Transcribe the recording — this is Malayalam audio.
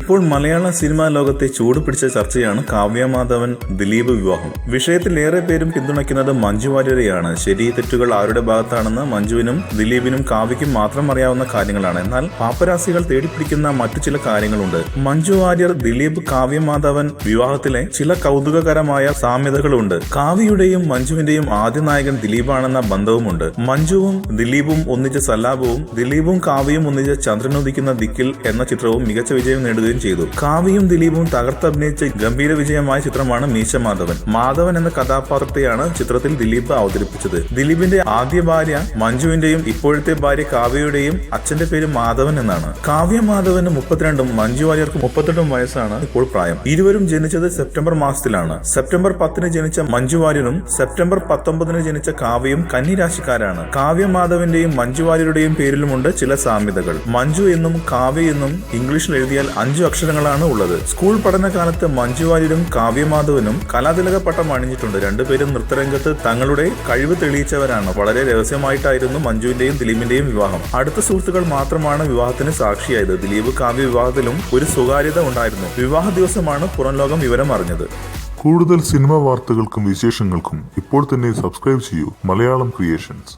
ഇപ്പോൾ മലയാള സിനിമാ ലോകത്തെ ചൂടുപിടിച്ച ചർച്ചയാണ് കാവ്യ മാധവൻ ദിലീപ് വിവാഹം. വിഷയത്തിൽ ഏറെ പേരും പിന്തുണയ്ക്കുന്നത് മഞ്ജു വാര്യരെയാണ്. ശരി തെറ്റുകൾ ആരുടെ ഭാഗത്താണെന്ന് മഞ്ജുവിനും ദിലീപിനും കാവ്യയ്ക്കും മാത്രം അറിയാവുന്ന കാര്യങ്ങളാണ്. എന്നാൽ പാപ്പരാസികൾ തേടിപ്പിടിക്കുന്ന മറ്റു ചില കാര്യങ്ങളുണ്ട്. മഞ്ജു വാര്യർ ദിലീപ് കാവ്യ മാധവൻ വിവാഹത്തിലെ ചില കൗതുകകരമായ സാമ്യതകളുണ്ട്. കാവ്യയുടെയും മഞ്ജുവിന്റെയും ആദ്യ നായകൻ ദിലീപാണെന്ന ബന്ധവുമുണ്ട്. മഞ്ജുവും ദിലീപും ഒന്നിച്ച സല്ലാപവും ദിലീപും കാവ്യയും ഒന്നിച്ച ചന്ദ്രനുദിക്കുന്ന ദിക്കിൽ എന്ന ചിത്രവും മികച്ച വിജയം നേടുകയും ചെയ്തു. കാവ്യയും ദിലീപും തകർത്തഭിനയിച്ച ഗംഭീര വിജയമായ ചിത്രമാണ് മീശ മാധവൻ. മാധവൻ എന്ന കഥാപാത്രത്തെയാണ് ചിത്രത്തിൽ ദിലീപ് അവതരിപ്പിച്ചത്. ദിലീപിന്റെ ആദ്യ ഭാര്യ മഞ്ജുവിന്റെയും ഇപ്പോഴത്തെ ഭാര്യ കാവ്യയുടെയും അച്ഛന്റെ പേര് മാധവൻ എന്നാണ്. കാവ്യ മാധവന് 32ഉം മഞ്ജു വാര്യർക്ക് 38 വയസ്സാണ് ഇപ്പോൾ പ്രായം. ഇരുവരും ജനിച്ചത് സെപ്റ്റംബർ മാസത്തിലാണ്. സെപ്റ്റംബർ 10 ജനിച്ച മഞ്ജു വാര്യരും സെപ്റ്റംബർ 19 ജനിച്ച കാവ്യയും കന്നി രാശിക്കാരാണ്. കാവ്യ മാധവന്റെയും മഞ്ജു വാര്യരുടെയും പേരിലുമുണ്ട് ചില സാമ്യതകൾ. മഞ്ജു എന്നും കാവ്യ എന്നും ഇംഗ്ലീഷിൽ എഴുതിയാൽ 5 അക്ഷരങ്ങളാണ് ഉള്ളത്. സ്കൂൾ പഠനകാലത്ത് മഞ്ജു വാര്യരും കാവ്യ മാധവനും കലാതിലക പട്ടം അണിഞ്ഞിട്ടുണ്ട്. രണ്ടുപേരും നൃത്തരംഗത്ത് തങ്ങളുടെ കഴിവ് തെളിയിച്ചവരാണ്. വളരെ രഹസ്യമായിട്ടായിരുന്നു മഞ്ജുവിന്റെയും ദിലീപിന്റെയും വിവാഹം. അടുത്ത സുഹൃത്തുക്കൾ മാത്രമാണ് വിവാഹത്തിന് സാക്ഷിയായത്. ദിലീപ് കാവ്യ വിവാഹത്തിലും ഒരു സ്വകാര്യത ഉണ്ടായിരുന്നു. വിവാഹ ദിവസമാണ് പുറം ലോകം വിവരം അറിഞ്ഞത്. കൂടുതൽ സിനിമാ വാർത്തകൾക്കും വിശേഷങ്ങൾക്കും ഇപ്പോൾ തന്നെ സബ്സ്ക്രൈബ് ചെയ്യൂ മലയാളം ക്രിയേഷൻസ്.